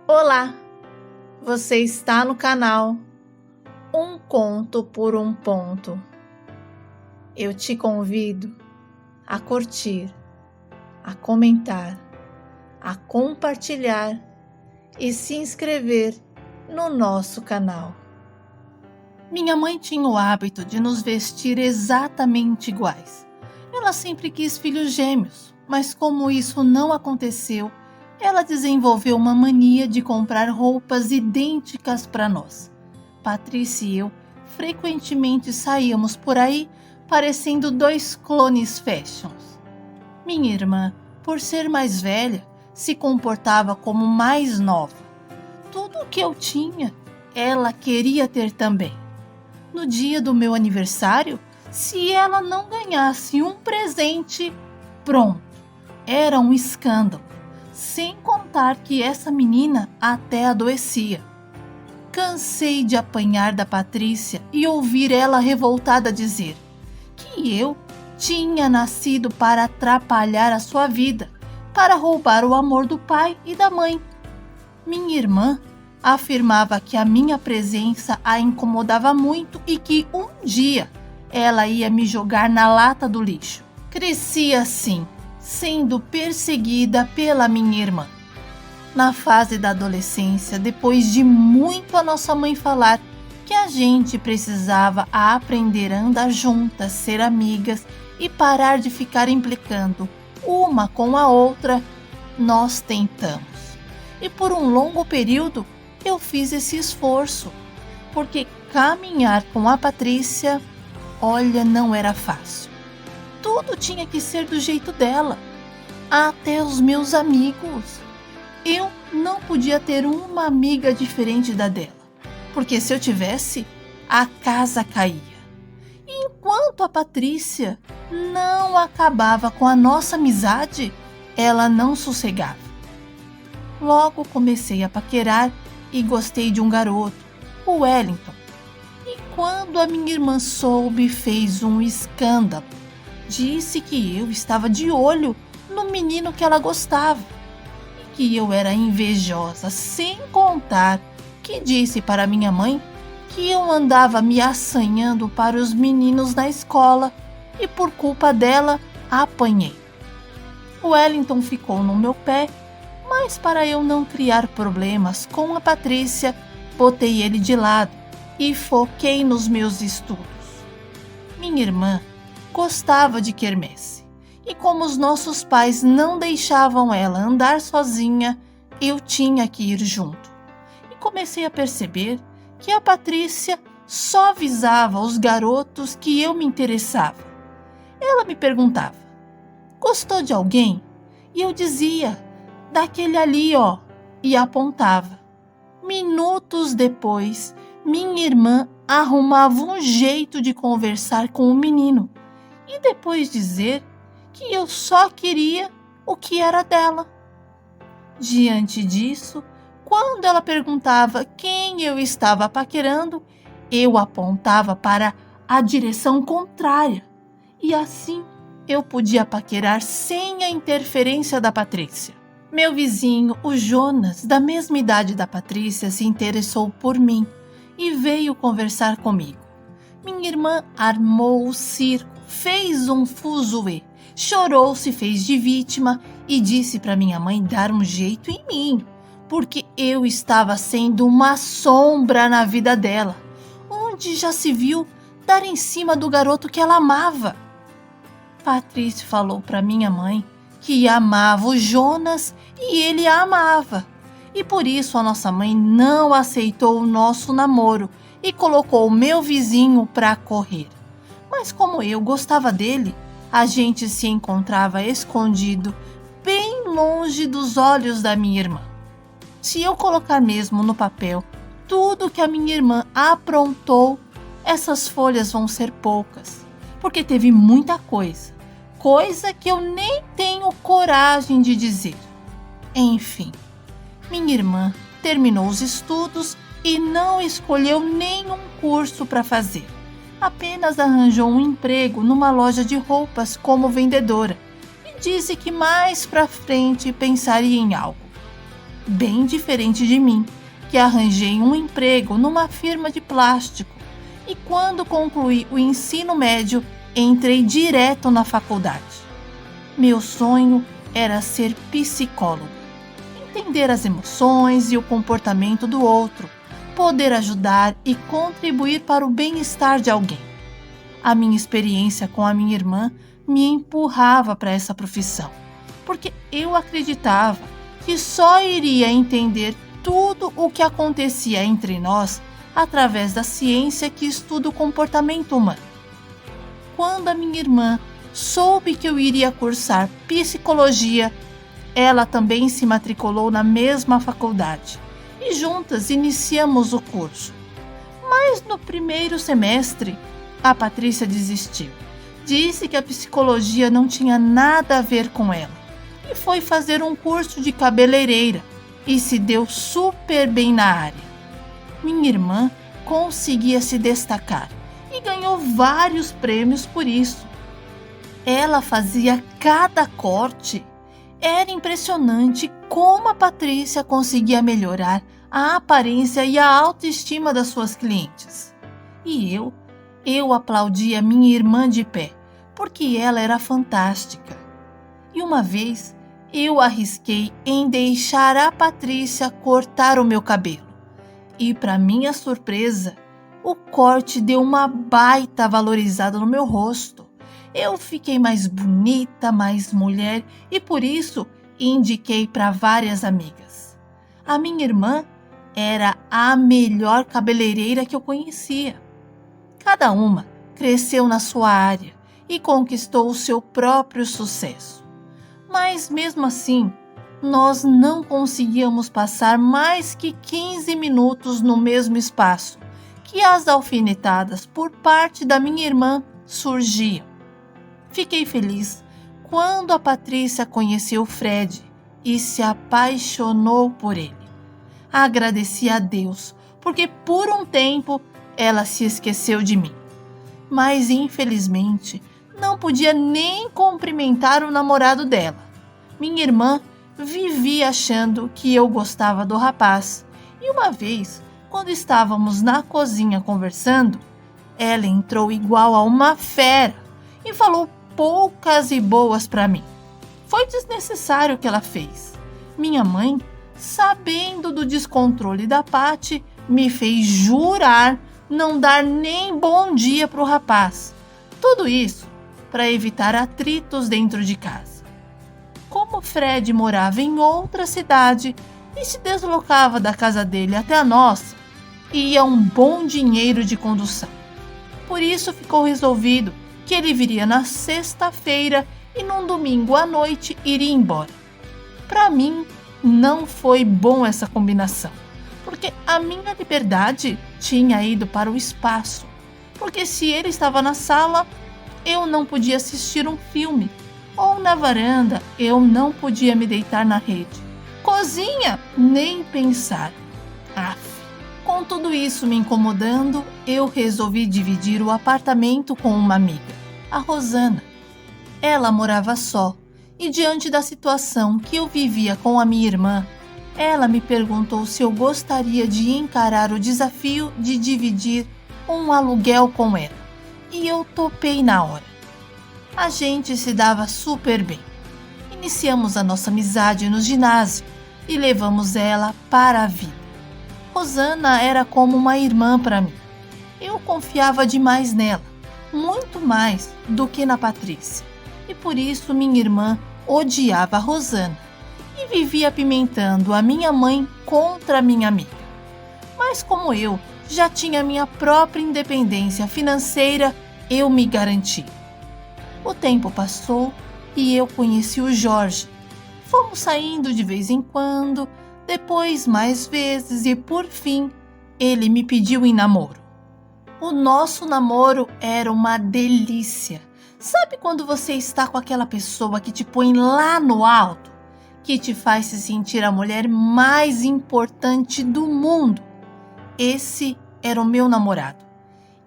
Olá, você está no canal Um Conto por um Ponto. Eu te convido a curtir, a comentar, a compartilhar e se inscrever no nosso canal. Minha mãe tinha o hábito de nos vestir exatamente iguais. Ela sempre quis filhos gêmeos, mas como isso não aconteceu, ela desenvolveu uma mania de comprar roupas idênticas para nós. Patrícia e eu frequentemente saíamos por aí parecendo dois clones fashions. Minha irmã, por ser mais velha, se comportava como mais nova. Tudo o que eu tinha, ela queria ter também. No dia do meu aniversário, se ela não ganhasse um presente, pronto, era um escândalo. Sem contar que essa menina até adoecia. Cansei de apanhar da Patrícia e ouvir ela revoltada dizer que eu tinha nascido para atrapalhar a sua vida, para roubar o amor do pai e da mãe. Minha irmã afirmava que a minha presença a incomodava muito e que um dia ela ia me jogar na lata do lixo. Cresci assim, sendo perseguida pela minha irmã. Na fase da adolescência, depois de muito a nossa mãe falar que a gente precisava aprender a andar juntas, ser amigas e parar de ficar implicando uma com a outra, nós tentamos. E por um longo período eu fiz esse esforço, porque caminhar com a Patrícia, olha, não era fácil. Tudo tinha que ser do jeito dela, até os meus amigos. Eu não podia ter uma amiga diferente da dela, porque se eu tivesse, a casa caía. E enquanto a Patrícia não acabava com a nossa amizade, ela não sossegava. Logo comecei a paquerar e gostei de um garoto, o Wellington. E quando a minha irmã soube, fez um escândalo. Disse que eu estava de olho no menino que ela gostava e que eu era invejosa, sem contar que disse para minha mãe que eu andava me assanhando para os meninos na escola e por culpa dela apanhei. O Wellington ficou no meu pé, mas para eu não criar problemas com a Patrícia, botei ele de lado e foquei nos meus estudos. Minha irmã gostava de quermesse, e como os nossos pais não deixavam ela andar sozinha, eu tinha que ir junto. E comecei a perceber que a Patrícia só avisava os garotos que eu me interessava. Ela me perguntava: gostou de alguém? E eu dizia: daquele ali, ó, e apontava. Minutos depois, minha irmã arrumava um jeito de conversar com o menino e depois dizer que eu só queria o que era dela. Diante disso, quando ela perguntava quem eu estava paquerando, eu apontava para a direção contrária e assim eu podia paquerar sem a interferência da Patrícia. Meu vizinho, o Jonas, da mesma idade da Patrícia, se interessou por mim e veio conversar comigo. Minha irmã armou o circo, fez um fuzuê, chorou, se fez de vítima e disse para minha mãe dar um jeito em mim, porque eu estava sendo uma sombra na vida dela, onde já se viu dar em cima do garoto que ela amava. Patrícia falou para minha mãe que amava o Jonas e ele a amava. E por isso a nossa mãe não aceitou o nosso namoro e colocou o meu vizinho para correr. Mas como eu gostava dele, a gente se encontrava escondido, bem longe dos olhos da minha irmã. Se eu colocar mesmo no papel tudo que a minha irmã aprontou, essas folhas vão ser poucas, porque teve muita coisa que eu nem tenho coragem de dizer. Enfim, minha irmã terminou os estudos e não escolheu nenhum curso para fazer. Apenas arranjou um emprego numa loja de roupas como vendedora e disse que mais para frente pensaria em algo. bem diferente de mim, que arranjei um emprego numa firma de plástico. E quando concluí o ensino médio, entrei direto na faculdade. Meu sonho era ser psicólogo, entender as emoções e o comportamento do outro, poder ajudar e contribuir para o bem-estar de alguém. A minha experiência com a minha irmã me empurrava para essa profissão, porque eu acreditava que só iria entender tudo o que acontecia entre nós através da ciência que estuda o comportamento humano. Quando a minha irmã soube que eu iria cursar psicologia, ela também se matriculou na mesma faculdade e juntas iniciamos o curso. Mas no primeiro semestre, a Patrícia desistiu. Disse que a psicologia não tinha nada a ver com ela e foi fazer um curso de cabeleireira e se deu super bem na área. Minha irmã conseguia se destacar e ganhou vários prêmios por isso. Ela fazia cada corte. Era impressionante como a Patrícia conseguia melhorar a aparência e a autoestima das suas clientes. E eu aplaudia minha irmã de pé, porque ela era fantástica. E uma vez, eu arrisquei em deixar a Patrícia cortar o meu cabelo. E, para minha surpresa, o corte deu uma baita valorizada no meu rosto. Eu fiquei mais bonita, mais mulher e por isso indiquei para várias amigas. A minha irmã era a melhor cabeleireira que eu conhecia. Cada uma cresceu na sua área e conquistou o seu próprio sucesso. Mas mesmo assim, nós não conseguíamos passar mais que 15 minutos no mesmo espaço, que as alfinetadas por parte da minha irmã surgiam. Fiquei feliz quando a Patrícia conheceu Fred e se apaixonou por ele. Agradeci a Deus, porque por um tempo ela se esqueceu de mim. Mas infelizmente não podia nem cumprimentar o namorado dela. Minha irmã vivia achando que eu gostava do rapaz. E uma vez, quando estávamos na cozinha conversando, ela entrou igual a uma fera e falou poucas e boas para mim. Foi desnecessário o que ela fez. Minha mãe, sabendo do descontrole da Paty, me fez jurar não dar nem bom dia para o rapaz. Tudo isso para evitar atritos dentro de casa. Como Fred morava em outra cidade e se deslocava da casa dele até a nossa, ia um bom dinheiro de condução. Por isso ficou resolvido que ele viria na sexta-feira e num domingo à noite iria embora. Para mim, não foi bom essa combinação, porque a minha liberdade tinha ido para o espaço, porque se ele estava na sala, eu não podia assistir um filme, ou na varanda, eu não podia me deitar na rede. Cozinha, nem pensar. Com tudo isso me incomodando, eu resolvi dividir o apartamento com uma amiga, a Rosana. Ela morava só e, diante da situação que eu vivia com a minha irmã, ela me perguntou se eu gostaria de encarar o desafio de dividir um aluguel com ela. E eu topei na hora. A gente se dava super bem. Iniciamos a nossa amizade no ginásio e levamos ela para a vida. Rosana era como uma irmã para mim. Eu confiava demais nela, muito mais do que na Patrícia. E por isso minha irmã odiava a Rosana e vivia apimentando a minha mãe contra a minha amiga. Mas como eu já tinha minha própria independência financeira, eu me garanti. O tempo passou e eu conheci o Jorge. Fomos saindo de vez em quando, depois mais vezes e por fim, ele me pediu em namoro. O nosso namoro era uma delícia. Sabe quando você está com aquela pessoa que te põe lá no alto, que te faz se sentir a mulher mais importante do mundo? Esse era o meu namorado.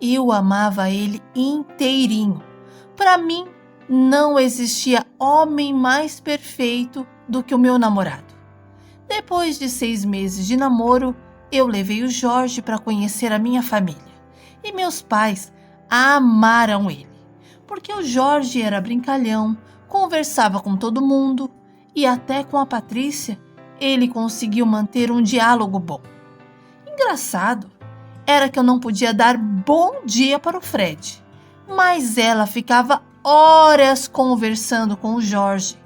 Eu amava ele inteirinho. Para mim, não existia homem mais perfeito do que o meu namorado. Depois de 6 meses de namoro, eu levei o Jorge para conhecer a minha família. E meus pais amaram ele, porque o Jorge era brincalhão, conversava com todo mundo e até com a Patrícia ele conseguiu manter um diálogo bom. Engraçado era que eu não podia dar bom dia para o Fred, mas ela ficava horas conversando com o Jorge.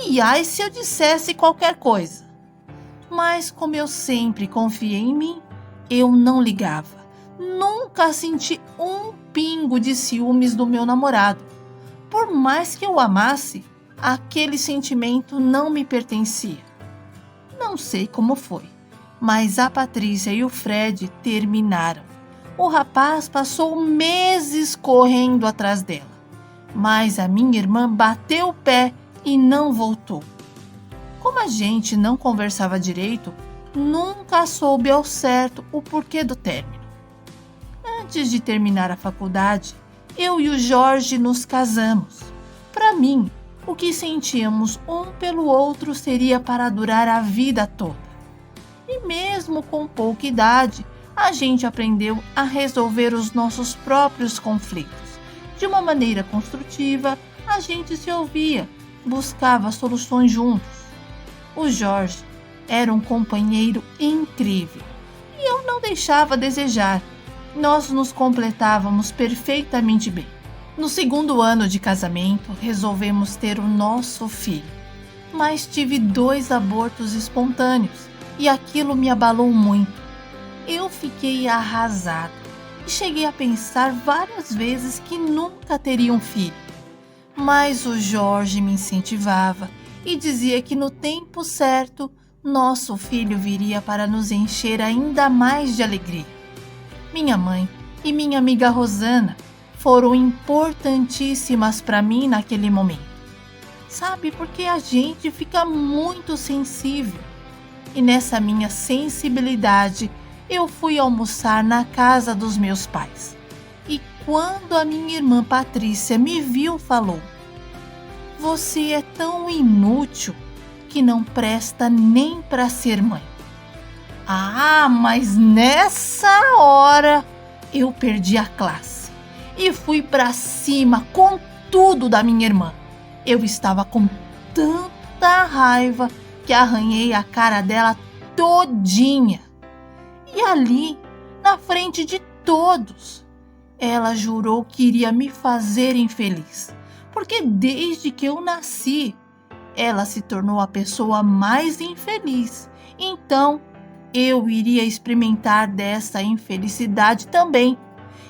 E ai se eu dissesse qualquer coisa. Mas como eu sempre confiei em mim, eu não ligava. Nunca senti um pingo de ciúmes do meu namorado. Por mais que eu o amasse, aquele sentimento não me pertencia. Não sei como foi, mas a Patrícia e o Fred terminaram. O rapaz passou meses correndo atrás dela, mas a minha irmã bateu o pé e não voltou. Como a gente não conversava direito, nunca soube ao certo o porquê do término. Antes de terminar a faculdade, eu e o Jorge nos casamos. Para mim, o que sentíamos um pelo outro seria para durar a vida toda. E mesmo com pouca idade, a gente aprendeu a resolver os nossos próprios conflitos. De uma maneira construtiva, a gente se ouvia, buscava soluções juntos. O Jorge era um companheiro incrível e eu não deixava a desejar. Nós nos completávamos perfeitamente bem. No segundo ano de casamento, resolvemos ter o nosso filho, mas tive 2 abortos espontâneos e aquilo me abalou muito. Eu fiquei arrasada e cheguei a pensar várias vezes que nunca teria um filho. Mas o Jorge me incentivava e dizia que no tempo certo, nosso filho viria para nos encher ainda mais de alegria. Minha mãe e minha amiga Rosana foram importantíssimas para mim naquele momento. Sabe, porque a gente fica muito sensível. E nessa minha sensibilidade, eu fui almoçar na casa dos meus pais. E quando a minha irmã Patrícia me viu, falou: "Você é tão inútil que não presta nem para ser mãe." Ah, mas nessa hora eu perdi a classe e fui para cima com tudo da minha irmã. Eu estava com tanta raiva que arranhei a cara dela todinha. E ali, na frente de todos, ela jurou que iria me fazer infeliz, porque desde que eu nasci, ela se tornou a pessoa mais infeliz. Então, eu iria experimentar dessa infelicidade também,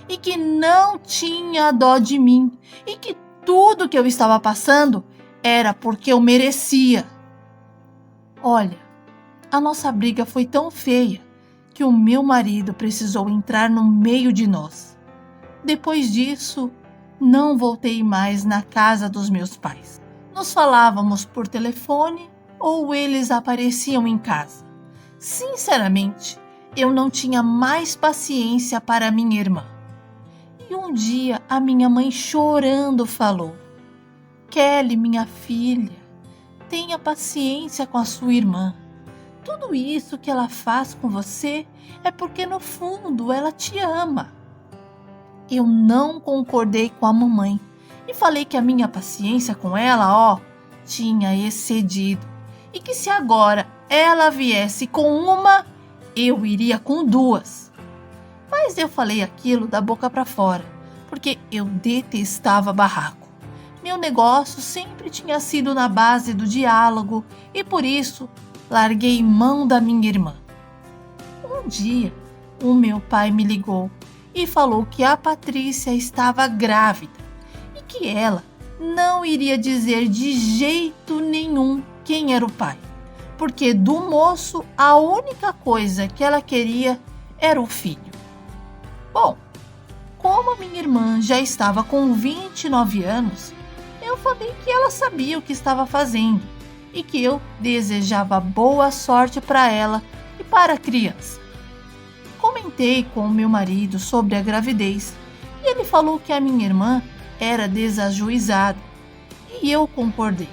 e que não tinha dó de mim, e que tudo que eu estava passando era porque eu merecia. Olha, a nossa briga foi tão feia que o meu marido precisou entrar no meio de nós. Depois disso, não voltei mais na casa dos meus pais. Nos falávamos por telefone ou eles apareciam em casa. Sinceramente, eu não tinha mais paciência para minha irmã. E um dia a minha mãe chorando falou: "Kelly, minha filha, tenha paciência com a sua irmã. Tudo isso que ela faz com você é porque no fundo ela te ama." Eu não concordei com a mamãe e falei que a minha paciência com ela, tinha excedido e que se agora ela viesse com uma, eu iria com 2. Mas eu falei aquilo da boca para fora, porque eu detestava barraco. Meu negócio sempre tinha sido na base do diálogo e por isso larguei mão da minha irmã. Um dia, o meu pai me ligou e falou que a Patrícia estava grávida e que ela não iria dizer de jeito nenhum quem era o pai, porque do moço a única coisa que ela queria era o filho. Bom, como a minha irmã já estava com 29 anos, eu falei que ela sabia o que estava fazendo e que eu desejava boa sorte para ela e para a criança. Comentei com o meu marido sobre a gravidez e ele falou que a minha irmã era desajuizada e eu concordei,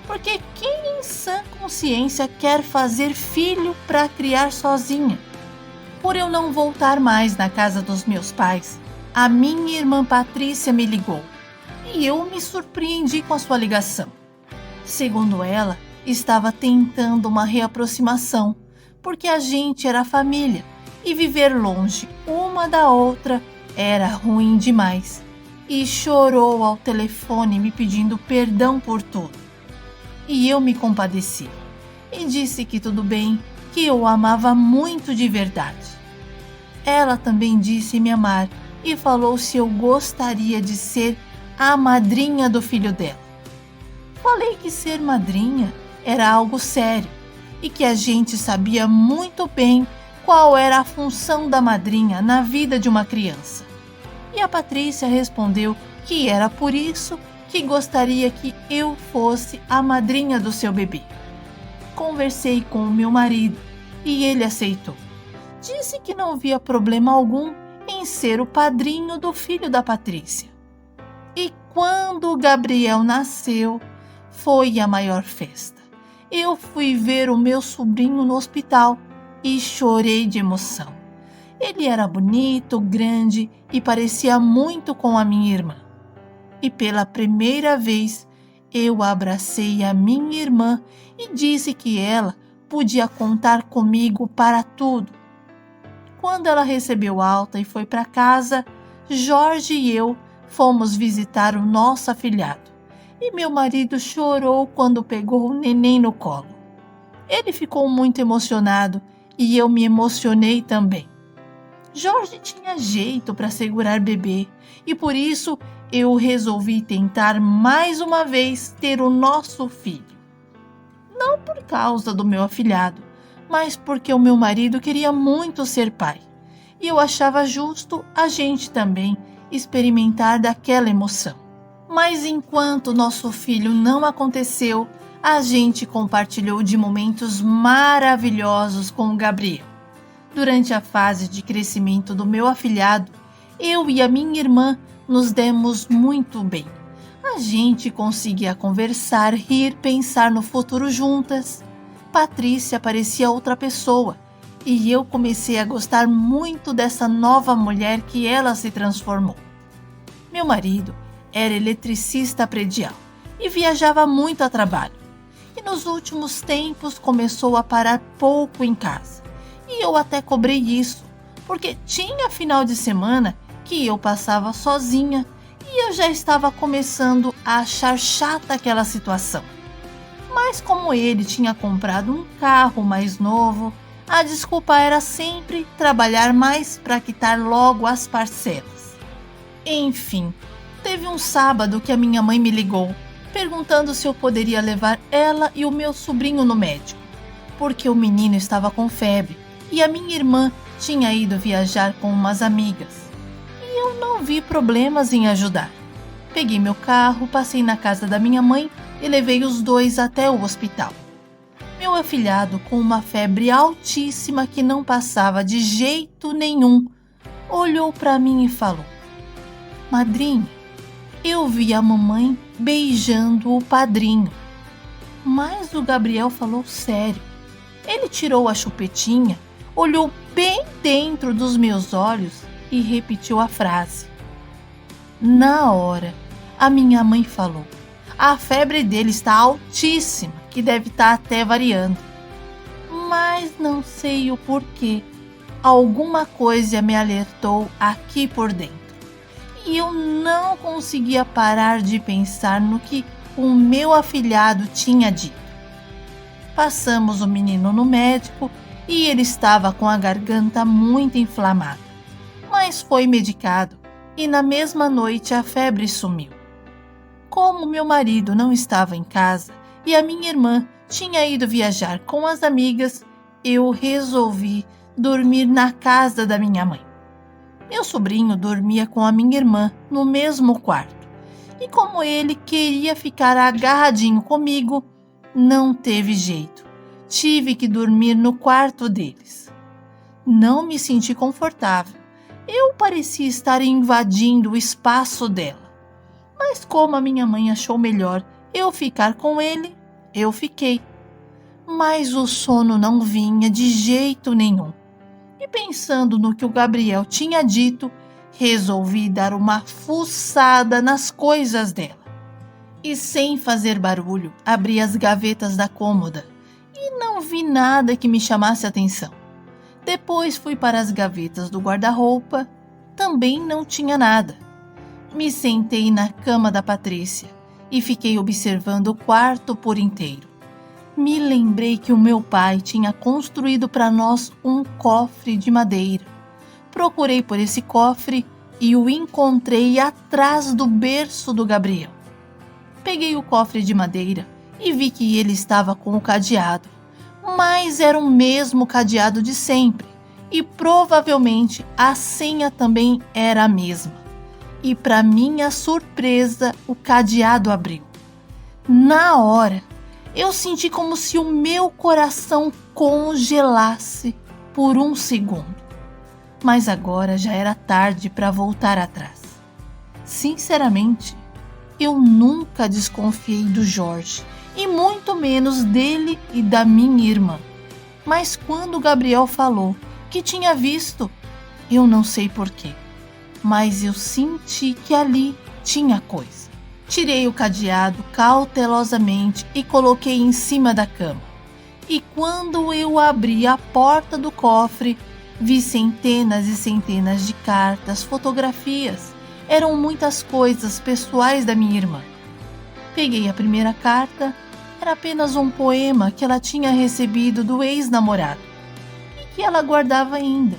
porque quem em sã consciência quer fazer filho para criar sozinha? Por eu não voltar mais na casa dos meus pais, a minha irmã Patrícia me ligou e eu me surpreendi com a sua ligação. Segundo ela, estava tentando uma reaproximação, porque a gente era família e viver longe uma da outra era ruim demais. E chorou ao telefone me pedindo perdão por tudo. E eu me compadeci e disse que tudo bem, que eu a amava muito de verdade. Ela também disse me amar e falou se eu gostaria de ser a madrinha do filho dela. Falei que ser madrinha era algo sério e que a gente sabia muito bem qual era a função da madrinha na vida de uma criança. E a Patrícia respondeu que era por isso que gostaria que eu fosse a madrinha do seu bebê. Conversei com o meu marido e ele aceitou. Disse que não via problema algum em ser o padrinho do filho da Patrícia. E quando o Gabriel nasceu, foi a maior festa. Eu fui ver o meu sobrinho no hospital e chorei de emoção. Ele era bonito, grande e parecia muito com a minha irmã. E pela primeira vez, eu abracei a minha irmã e disse que ela podia contar comigo para tudo. Quando ela recebeu alta e foi para casa, Jorge e eu fomos visitar o nosso afilhado. E meu marido chorou quando pegou o neném no colo. Ele ficou muito emocionado e eu me emocionei também. Jorge tinha jeito para segurar bebê e por isso eu resolvi tentar mais uma vez ter o nosso filho. Não por causa do meu afilhado, mas porque o meu marido queria muito ser pai. E eu achava justo a gente também experimentar daquela emoção. Mas enquanto nosso filho não aconteceu, a gente compartilhou de momentos maravilhosos com o Gabriel. Durante a fase de crescimento do meu afilhado, eu e a minha irmã nos demos muito bem. A gente conseguia conversar, rir, pensar no futuro juntas. Patrícia parecia outra pessoa e eu comecei a gostar muito dessa nova mulher que ela se transformou. Meu marido era eletricista predial e viajava muito a trabalho. E nos últimos tempos começou a parar pouco em casa. E eu até cobrei isso, porque tinha final de semana que eu passava sozinha e eu já estava começando a achar chata aquela situação. Mas como ele tinha comprado um carro mais novo, a desculpa era sempre trabalhar mais para quitar logo as parcelas. Enfim, teve um sábado que a minha mãe me ligou, perguntando se eu poderia levar ela e o meu sobrinho no médico, porque o menino estava com febre e a minha irmã tinha ido viajar com umas amigas. E eu não vi problemas em ajudar. Peguei meu carro, passei na casa da minha mãe e levei os dois até o hospital. Meu afilhado, com uma febre altíssima que não passava de jeito nenhum, olhou para mim e falou: "Madrinha, eu vi a mamãe beijando o padrinho." Mas o Gabriel falou sério. Ele tirou a chupetinha, olhou bem dentro dos meus olhos e repetiu a frase. Na hora, a minha mãe falou: "A febre dele está altíssima, que deve estar até variando." Mas não sei o porquê. Alguma coisa me alertou aqui por dentro. E eu não conseguia parar de pensar no que o meu afilhado tinha dito. Passamos o menino no médico e ele estava com a garganta muito inflamada. Mas foi medicado e na mesma noite a febre sumiu. Como meu marido não estava em casa e a minha irmã tinha ido viajar com as amigas, eu resolvi dormir na casa da minha mãe. Meu sobrinho dormia com a minha irmã no mesmo quarto. E como ele queria ficar agarradinho comigo, não teve jeito. Tive que dormir no quarto deles. Não me senti confortável. Eu parecia estar invadindo o espaço dela. Mas como a minha mãe achou melhor eu ficar com ele, eu fiquei. mas o sono não vinha de jeito nenhum. E pensando no que o Gabriel tinha dito, resolvi dar uma fuçada nas coisas dela. E sem fazer barulho, abri as gavetas da cômoda e não vi nada que me chamasse atenção. Depois fui para as gavetas do guarda-roupa, também não tinha nada. Me sentei na cama da Patrícia e fiquei observando o quarto por inteiro. Me lembrei que o meu pai tinha construído para nós um cofre de madeira. Procurei por esse cofre e o encontrei atrás do berço do Gabriel. Peguei o cofre de madeira e vi que ele estava com o cadeado, mas era o mesmo cadeado de sempre e provavelmente a senha também era a mesma. E para minha surpresa, o cadeado abriu. Na hora, eu senti como se o meu coração congelasse por um segundo. Mas agora já era tarde para voltar atrás. Sinceramente, eu nunca desconfiei do Jorge, e muito menos dele e da minha irmã. Mas quando o Gabriel falou que tinha visto, eu não sei porquê, mas eu senti que ali tinha coisa. Tirei o cadeado cautelosamente e coloquei em cima da cama. E quando eu abri a porta do cofre, vi centenas e centenas de cartas, fotografias. Eram muitas coisas pessoais da minha irmã. Peguei a primeira carta, era apenas um poema que ela tinha recebido do ex-namorado e que ela guardava ainda.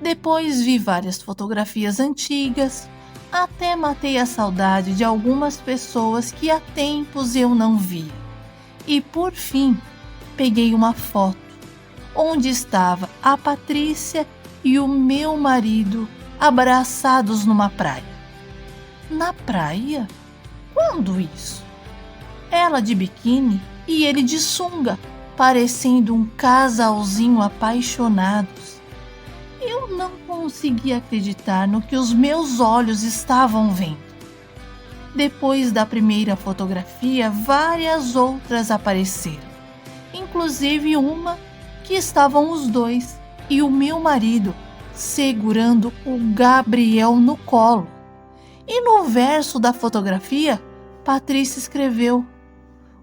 Depois vi várias fotografias antigas, até matei a saudade de algumas pessoas que há tempos eu não via. E por fim, peguei uma foto, onde estava a Patrícia e o meu marido abraçados numa praia. Na praia? Quando isso? Ela de biquíni e ele de sunga, parecendo um casalzinho apaixonados. Eu não conseguia acreditar no que os meus olhos estavam vendo. Depois da primeira fotografia, várias outras apareceram, inclusive uma que estavam os dois e o meu marido segurando o Gabriel no colo. E no verso da fotografia, Patrícia escreveu: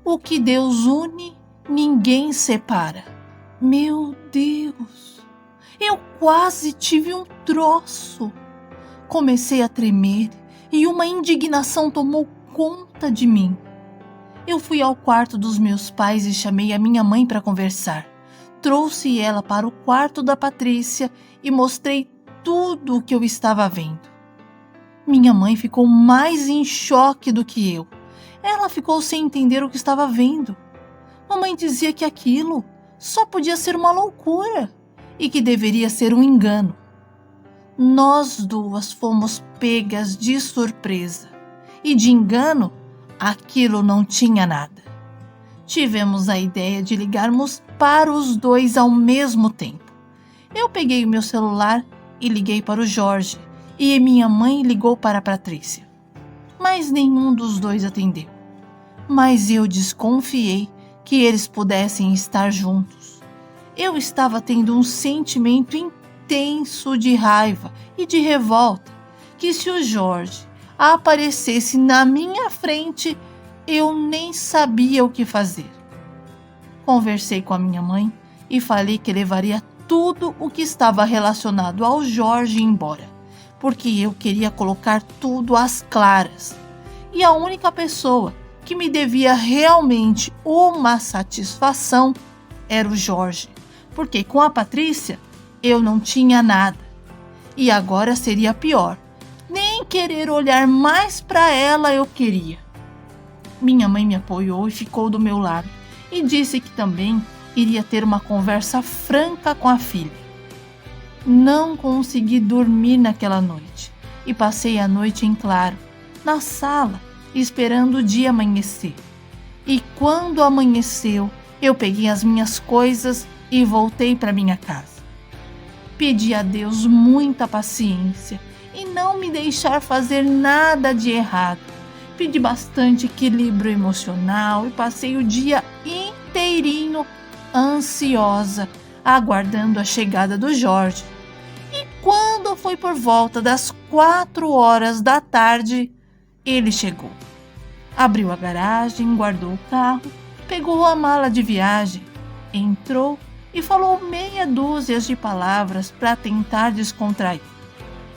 "O que Deus une, ninguém separa." Meu Deus! Eu quase tive um troço. Comecei a tremer e uma indignação tomou conta de mim. Eu fui ao quarto dos meus pais e chamei a minha mãe para conversar. Trouxe ela para o quarto da Patrícia e mostrei tudo o que eu estava vendo. Minha mãe ficou mais em choque do que eu. Ela ficou sem entender o que estava vendo. Mamãe dizia que aquilo só podia ser uma loucura e que deveria ser um engano. Nós duas fomos pegas de surpresa e de engano aquilo não tinha nada. Tivemos a ideia de ligarmos para os dois ao mesmo tempo. Eu peguei o meu celular e liguei para o Jorge e minha mãe ligou para a Patrícia. Mas nenhum dos dois atendeu. Mas eu desconfiei que eles pudessem estar juntos. Eu estava tendo um sentimento intenso de raiva e de revolta, que se o Jorge aparecesse na minha frente, eu nem sabia o que fazer. Conversei com a minha mãe e falei que levaria tudo o que estava relacionado ao Jorge embora, porque eu queria colocar tudo às claras. E a única pessoa que me devia realmente uma satisfação era o Jorge, porque com a Patrícia eu não tinha nada. E agora seria pior. Nem querer olhar mais para ela eu queria. Minha mãe me apoiou e ficou do meu lado e disse que também iria ter uma conversa franca com a filha. Não consegui dormir naquela noite e passei a noite em claro, na sala, esperando o dia amanhecer. E quando amanheceu, eu peguei as minhas coisas e voltei para minha casa. Pedi a Deus muita paciência e não me deixar fazer nada de errado. Pedi bastante equilíbrio emocional e passei o dia inteirinho ansiosa, aguardando a chegada do Jorge. E quando foi por volta das 4 horas da tarde, ele chegou. Abriu a garagem, guardou o carro, pegou a mala de viagem, entrou e falou meia dúzia de palavras para tentar descontrair.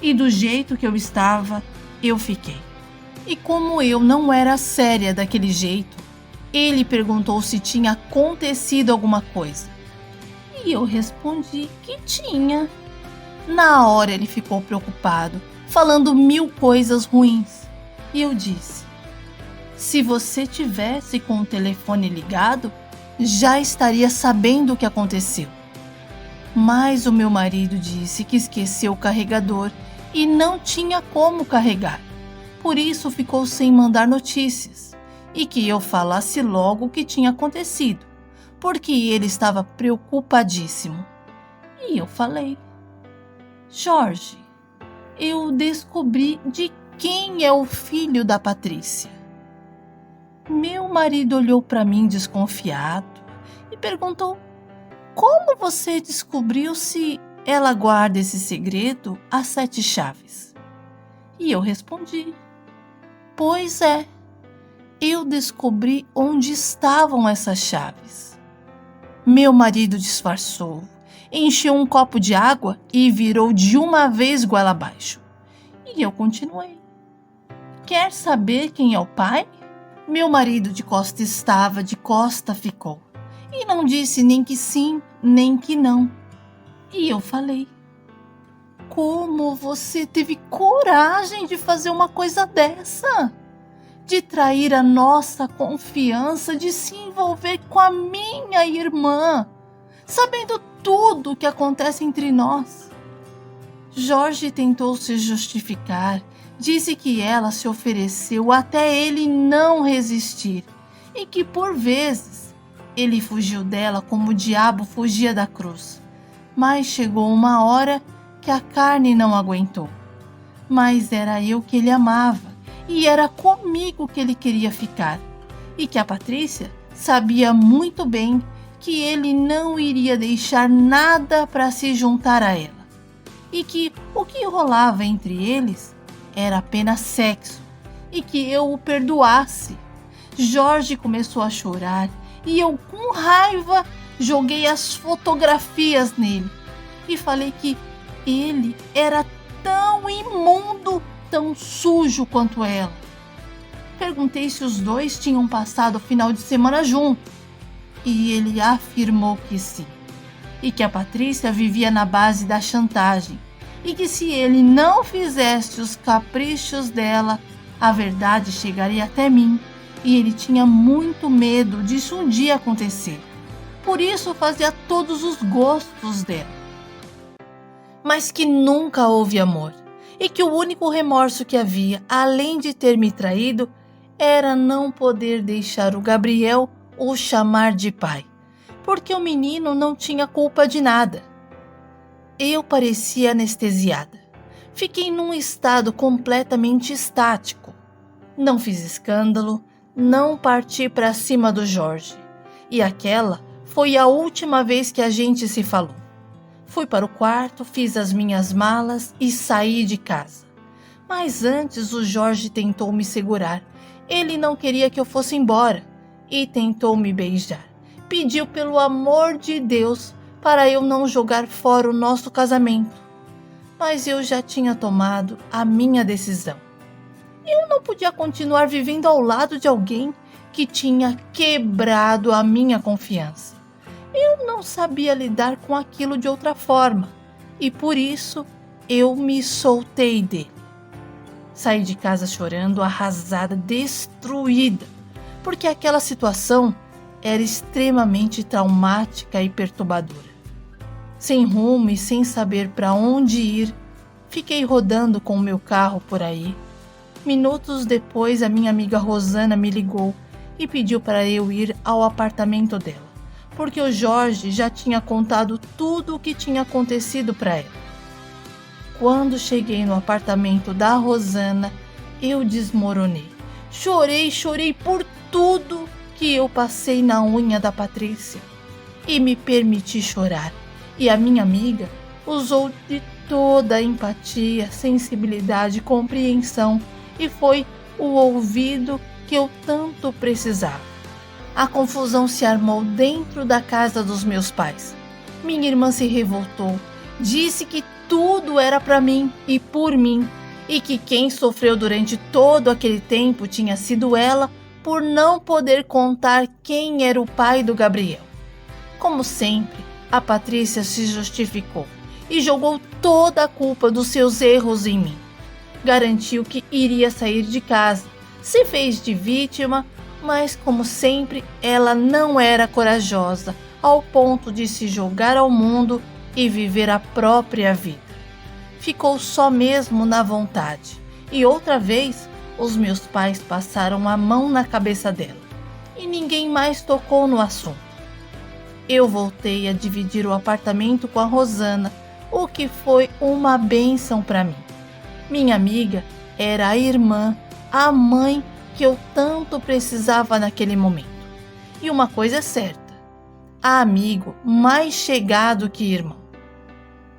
E do jeito que eu estava, eu fiquei. E como eu não era séria daquele jeito, ele perguntou se tinha acontecido alguma coisa. E eu respondi que tinha. Na hora ele ficou preocupado, falando 1000 coisas ruins. E eu disse: se você tivesse com o telefone ligado, já estaria sabendo o que aconteceu. Mas o meu marido disse que esqueceu o carregador e não tinha como carregar. Por isso ficou sem mandar notícias e que eu falasse logo o que tinha acontecido, porque ele estava preocupadíssimo. E eu falei: Jorge, eu descobri de quem é o filho da Patrícia. Meu marido olhou para mim desconfiado e perguntou: como você descobriu se ela guarda esse segredo às 7 chaves? E eu respondi: pois é, eu descobri onde estavam essas chaves. Meu marido disfarçou, encheu um copo de água e virou de uma vez goela abaixo. E eu continuei: quer saber quem é o pai? Meu marido de costa estava, de costa ficou. E não disse nem que sim, nem que não. E eu falei: como você teve coragem de fazer uma coisa dessa? De trair a nossa confiança, de se envolver com a minha irmã, sabendo tudo o que acontece entre nós. Jorge tentou se justificar, disse que ela se ofereceu até ele não resistir e que por vezes ele fugiu dela como o diabo fugia da cruz. Mas chegou uma hora que a carne não aguentou. Mas era eu que ele amava e era comigo que ele queria ficar. E que a Patrícia sabia muito bem que ele não iria deixar nada para se juntar a ela. E que o que rolava entre eles era apenas sexo e que eu o perdoasse. Jorge começou a chorar e eu, com raiva, joguei as fotografias nele e falei que ele era tão imundo, tão sujo quanto ela. Perguntei se os dois tinham passado o final de semana juntos e ele afirmou que sim, e que a Patrícia vivia na base da chantagem e que se ele não fizesse os caprichos dela, a verdade chegaria até mim e ele tinha muito medo disso um dia acontecer. Por isso fazia todos os gostos dela. Mas que nunca houve amor e que o único remorso que havia, além de ter me traído, era não poder deixar o Gabriel o chamar de pai, porque o menino não tinha culpa de nada. Eu parecia anestesiada. Fiquei num estado completamente estático. Não fiz escândalo, não parti para cima do Jorge. E aquela foi a última vez que a gente se falou. Fui para o quarto, fiz as minhas malas e saí de casa. Mas antes o Jorge tentou me segurar. Ele não queria que eu fosse embora e tentou me beijar. Pediu pelo amor de Deus para eu não jogar fora o nosso casamento. Mas eu já tinha tomado a minha decisão. Eu não podia continuar vivendo ao lado de alguém que tinha quebrado a minha confiança. Eu não sabia lidar com aquilo de outra forma e por isso eu me soltei dele. Saí de casa chorando, arrasada, destruída, porque aquela situação era extremamente traumática e perturbadora. Sem rumo e sem saber para onde ir, fiquei rodando com o meu carro por aí. Minutos depois, a minha amiga Rosana me ligou e pediu para eu ir ao apartamento dela, porque o Jorge já tinha contado tudo o que tinha acontecido para ela. Quando cheguei no apartamento da Rosana, eu desmoronei. Chorei por tudo que eu passei na unha da Patrícia. e me permiti chorar. E a minha amiga usou de toda a empatia, sensibilidade e compreensão, e foi o ouvido que eu tanto precisava. A confusão se armou dentro da casa dos meus pais. Minha irmã se revoltou, disse que tudo era para mim e por mim, e que quem sofreu durante todo aquele tempo tinha sido ela por não poder contar quem era o pai do Gabriel. Como sempre, a Patrícia se justificou e jogou toda a culpa dos seus erros em mim. Garantiu que iria sair de casa, se fez de vítima, mas como sempre, ela não era corajosa ao ponto de se jogar ao mundo e viver a própria vida. Ficou só mesmo na vontade, e outra vez os meus pais passaram a mão na cabeça dela, e ninguém mais tocou no assunto. Eu voltei a dividir o apartamento com a Rosana, o que foi uma bênção para mim. Minha amiga era a irmã, a mãe que eu tanto precisava naquele momento. E uma coisa é certa, há amigo mais chegado que irmão.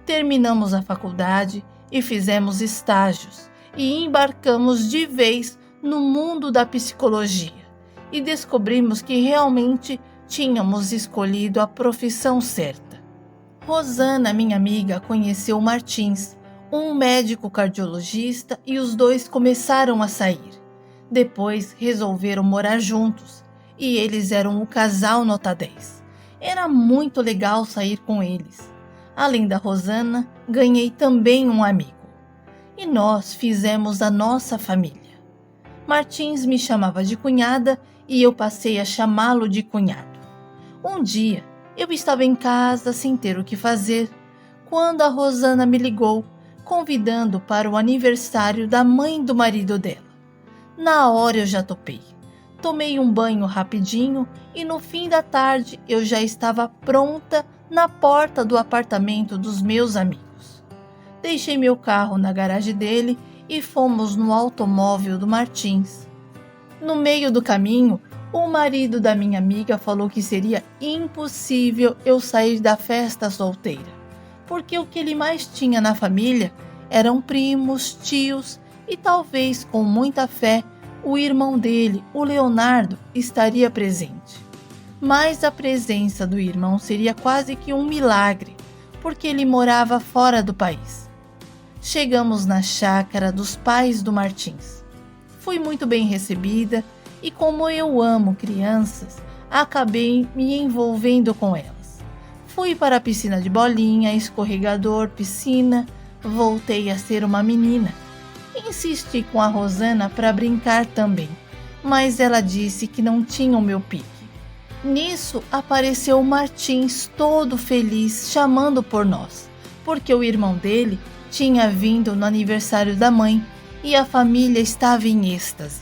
Terminamos a faculdade e fizemos estágios e embarcamos de vez no mundo da psicologia e descobrimos que realmente tínhamos escolhido a profissão certa. Rosana, minha amiga, conheceu Martins, um médico cardiologista, e os dois começaram a sair. Depois resolveram morar juntos e eles eram o casal nota 10. Era muito legal sair com eles. Além da Rosana, ganhei também um amigo. E nós fizemos a nossa família. Martins me chamava de cunhada e eu passei a chamá-lo de cunhado. Um dia, eu estava em casa sem ter o que fazer, quando a Rosana me ligou, convidando para o aniversário da mãe do marido dela. Na hora eu já topei. Tomei um banho rapidinho e no fim da tarde eu já estava pronta na porta do apartamento dos meus amigos. Deixei meu carro na garagem dele e fomos no automóvel do Martins. No meio do caminho, o marido da minha amiga falou que seria impossível eu sair da festa solteira, porque o que ele mais tinha na família eram primos, tios e talvez, com muita fé, o irmão dele, o Leonardo, estaria presente. Mas a presença do irmão seria quase que um milagre, porque ele morava fora do país. Chegamos na chácara dos pais do Martins. Fui muito bem recebida e, como eu amo crianças, acabei me envolvendo com elas. Fui para a piscina de bolinha, escorregador, piscina, voltei a ser uma menina. Insisti com a Rosana para brincar também, mas ela disse que não tinha o meu pique. Nisso apareceu o Martins todo feliz, chamando por nós, porque o irmão dele tinha vindo no aniversário da mãe e a família estava em êxtase.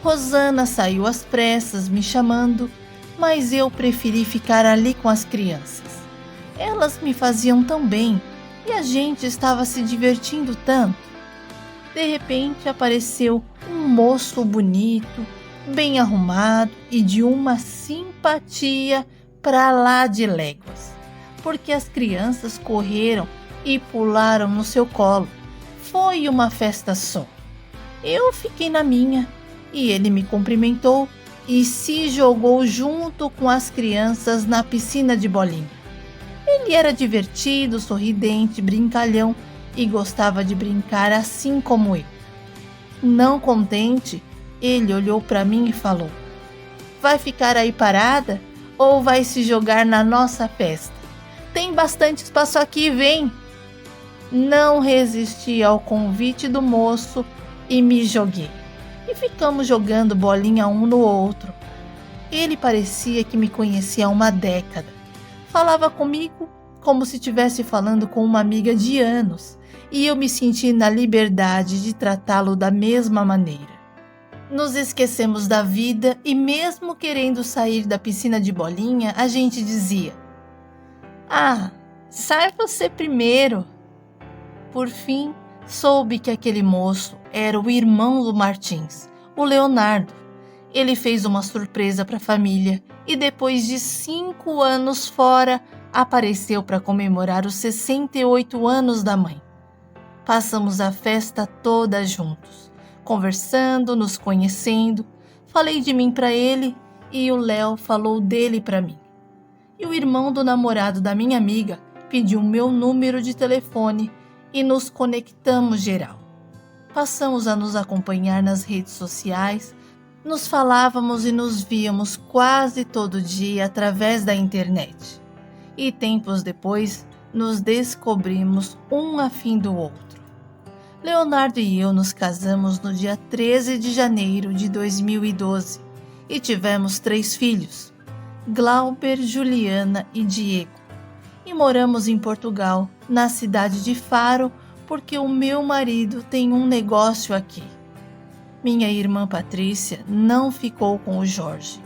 Rosana saiu às pressas me chamando, mas eu preferi ficar ali com as crianças. Elas me faziam tão bem e a gente estava se divertindo tanto. De repente apareceu um moço bonito, bem arrumado e de uma simpatia pra lá de léguas, porque as crianças correram e pularam no seu colo. Foi uma festa só. Eu fiquei na minha e ele me cumprimentou e se jogou junto com as crianças na piscina de bolinha. Ele era divertido, sorridente, brincalhão e gostava de brincar assim como eu. Não contente, ele olhou para mim e falou: "Vai ficar aí parada ou vai se jogar na nossa festa? Tem bastante espaço aqui, vem!" Não resisti ao convite do moço e me joguei. E ficamos jogando bolinha um no outro. Ele parecia que me conhecia há uma década. Falava comigo como se estivesse falando com uma amiga de anos, e eu me senti na liberdade de tratá-lo da mesma maneira. Nos esquecemos da vida e, mesmo querendo sair da piscina de bolinha, a gente dizia: "Ah, sai você primeiro." Por fim, soube que aquele moço era o irmão do Martins, o Leonardo, Ele fez uma surpresa para a família e depois de 5 anos fora, apareceu para comemorar os 68 anos da mãe. Passamos a festa toda juntos, conversando, nos conhecendo. Falei de mim para ele e o Léo falou dele para mim. E o irmão do namorado da minha amiga pediu meu número de telefone e nos conectamos geral. Passamos a nos acompanhar nas redes sociais, nos falávamos e nos víamos quase todo dia através da internet. E tempos depois, nos descobrimos um afim do outro. Leonardo e eu nos casamos no dia 13 de janeiro de 2012 e tivemos 3 filhos, Glauber, Juliana e Diego. E moramos em Portugal, na cidade de Faro, porque o meu marido tem um negócio aqui. Minha irmã Patrícia não ficou com o Jorge,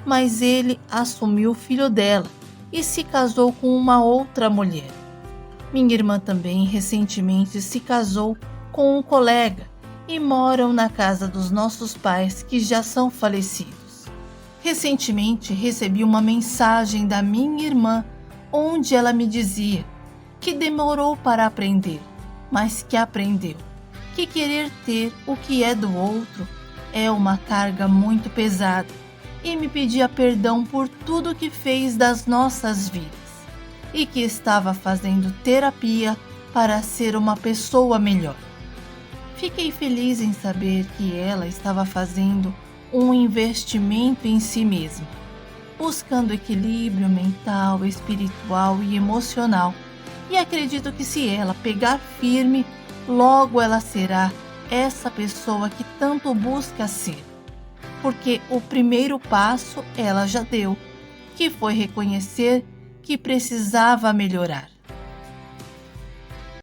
mas ele assumiu o filho dela e se casou com uma outra mulher. Minha irmã também recentemente se casou com um colega e moram na casa dos nossos pais que já são falecidos. Recentemente recebi uma mensagem da minha irmã onde ela me dizia que demorou para aprender, mas que aprendeu, que querer ter o que é do outro é uma carga muito pesada e me pedia perdão por tudo que fez das nossas vidas e que estava fazendo terapia para ser uma pessoa melhor. Fiquei feliz em saber que ela estava fazendo um investimento em si mesma, buscando equilíbrio mental, espiritual e emocional, e acredito que se ela pegar firme, logo ela será essa pessoa que tanto busca ser. Porque o primeiro passo ela já deu, que foi reconhecer que precisava melhorar.